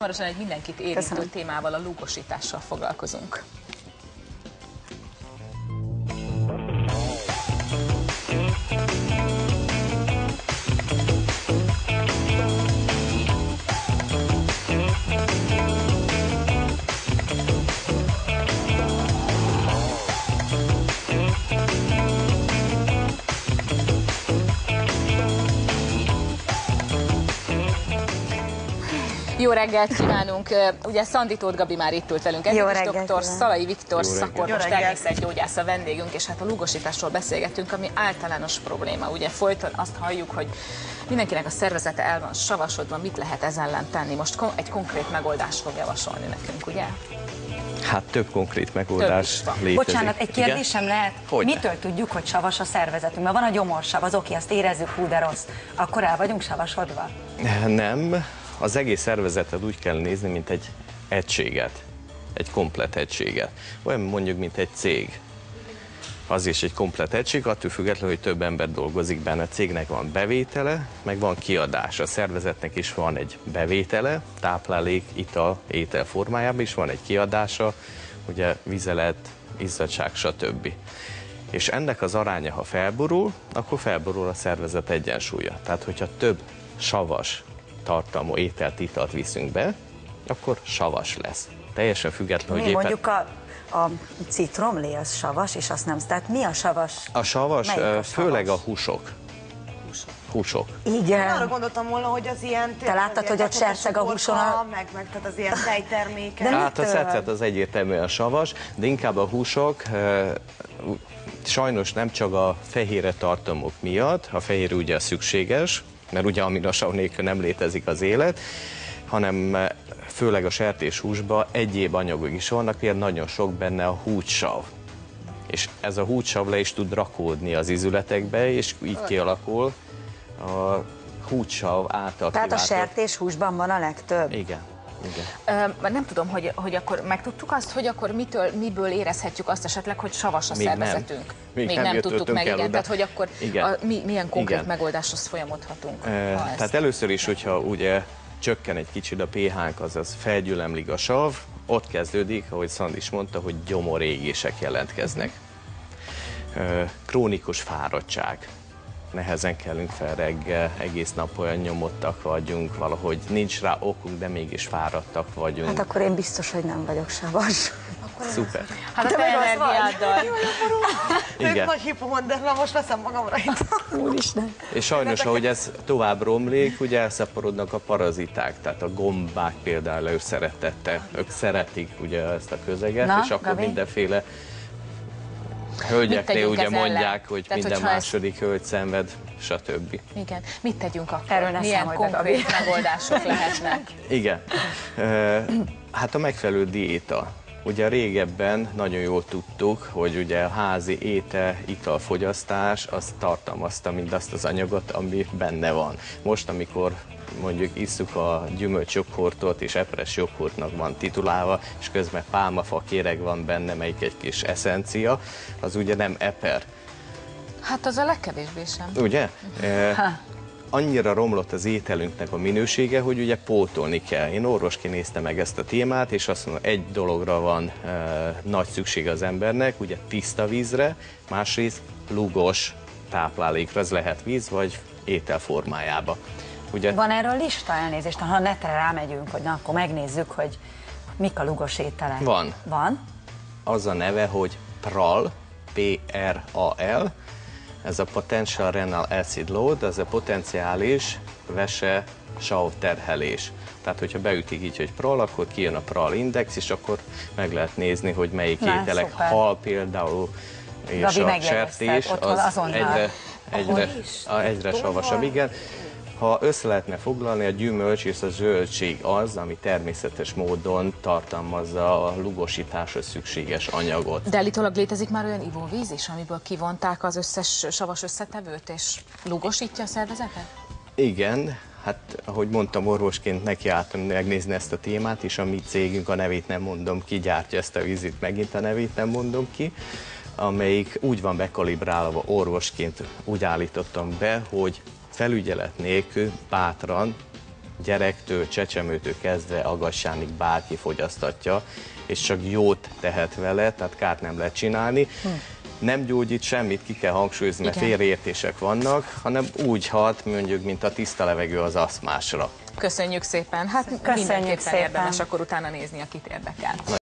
Hamarosan egy mindenkit érintő témával, a lúgosítással foglalkozunk. Jó reggelt kívánunk! Ugye Szandi Tóth Gabi már itt ült velünk. És dr. Szalai Viktor szakorvos természetgyógyász a vendégünk, és hát a lúgosításról beszélgetünk, ami általános probléma. Ugye folyton azt halljuk, hogy mindenkinek a szervezete el van savasodva, mit lehet ez ellen tenni? Most egy konkrét megoldást fog javasolni nekünk, ugye? Hát több konkrét megoldás létezik. Bocsánat, egy kérdésem lehet? Mitől tudjuk, hogy savas a szervezetünk? Mert van a gyomorsav, az oké, azt érezzük, hú de rossz. Akkor el vagyunk savasodva? Nem. Az egész szervezetet úgy kell nézni, mint egy egységet, egy komplett egységet. Olyan mondjuk, mint egy cég. Az is egy komplett egység, attól függetlenül, hogy több ember dolgozik benne. A cégnek van bevétele, meg van kiadása. A szervezetnek is van egy bevétele, táplálék, ital, étel formájában is van egy kiadása, ugye vizelet, izzadság, stb. És ennek az aránya, ha felborul, akkor felborul a szervezet egyensúlya. Tehát, hogyha több savas tartalmú ételt, italt viszünk be, akkor savas lesz. Teljesen függetlenül, hogy éppen... Mondjuk a citromlé az savas, és azt nem... Tehát mi a savas? A savas, főleg a húsok. Húsok. Igen. Arra gondoltam volna, hogy az ilyen... Te láttad, hogy ott serceg a húson? Meg tehát az ilyen tejtermékek. Hát a szetszet az egyértelműen savas, de inkább a húsok, sajnos nem csak a fehérre tartalmuk miatt, a fehér ugye szükséges, mert ugye aminosav nélkül nem létezik az élet, hanem főleg a sertéshúsban egyéb anyagok is vannak, például nagyon sok benne a húgysav. És ez a húgysav le is tud rakódni az ízületekbe, és így kialakul a húgysav által Tehát kiváltott... a sertéshúsban van a legtöbb? Igen. Igen. Nem tudom, hogy akkor megtudtuk azt, hogy akkor miből érezhetjük azt esetleg, hogy savas a szervezetünk. Még nem tudtuk meg, igen. Tehát, hogy akkor milyen konkrét megoldáshoz folyamodhatunk? Tehát először is, hogyha ugye csökken egy kicsit a pH-nk, azaz felgyülemlik a sav, ott kezdődik, ahogy Szandi is mondta, hogy gyomorégések jelentkeznek. Krónikus fáradtság. Nehezen kelünk fel reggel, egész nap olyan nyomottak vagyunk, valahogy nincs rá okunk, de mégis fáradtak vagyunk. Hát akkor én biztos, hogy nem vagyok savas. Szuper. Hát a te energiáddal. Igen. Nagy hipomonder, most veszem magamra itt. Úristen. És sajnos, ahogy ez tovább romlik, ugye elszaporodnak a paraziták, tehát a gombák például ők szeretik ugye ezt a közeget, és akkor Gabi? Mindenféle hölgyeknél ugye mondják, hogy tehát, minden második hölgy szenved, stb. Igen. Mit tegyünk akkor? Erről milyen konkrét megoldások lehetnek? Igen. Hát a megfelelő diéta. Ugye régebben nagyon jól tudtuk, hogy ugye a házi italfogyasztás az tartalmazta mindazt az anyagot, ami benne van. Most, amikor mondjuk isszuk a gyümölcsjoghurtot, és epres joghurtnak van titulálva, és közben pálmafa kéreg van benne, melyik egy kis eszencia, az ugye nem eper. Hát az a legkevésbé sem. Ugye? Annyira romlott az ételünknek a minősége, hogy ugye pótolni kell. Én orvosként néztem meg ezt a témát, és azt mondom, egy dologra van nagy szüksége az embernek, ugye tiszta vízre, másrészt lúgos táplálékra, ez lehet víz vagy étel formájába. Ugye? Van erről lista, elnézést, ha netre rámegyünk, hogy na, akkor megnézzük, hogy mik a lúgos ételek. Van. Van? Az a neve, hogy PRAL, P-R-A-L, ez a Potential Renal Acid Load, ez a potenciális vese sav terhelés. Tehát, hogyha beütik így, hogy PRAL, akkor kijön a PRAL index, és akkor meg lehet nézni, hogy melyik ételek, szuper. Hal például, és Gabi a sertés, az egyre savasabb, igen. Ha össze lehetne foglalni, a gyümölcs és a zöldség az, ami természetes módon tartalmazza a lúgosításhoz szükséges anyagot. De állítólag létezik már olyan ivóvíz is, amiből kivonták az összes savas összetevőt, és lúgosítja a szervezetet? Igen, hát ahogy mondtam, orvosként nekiálltam megnézni ezt a témát, és a mi cégünk, a nevét nem mondom ki, gyártja ezt a vízit, megint a nevét nem mondom ki, amelyik úgy van bekalibrálva orvosként, úgy állítottam be, hogy felügyelet nélkül bátran gyerektől, csecsemőtől kezdve agassánig bárki fogyasztatja, és csak jót tehet vele, tehát kárt nem lehet csinálni. Nem gyógyít semmit, ki kell hangsúlyozni, mert félreértések vannak, hanem úgy hat, mondjuk, mint a tiszta levegő az aszmásra. Köszönjük szépen. Hát mindenképpen érdemes akkor utána nézni, akit érdekel.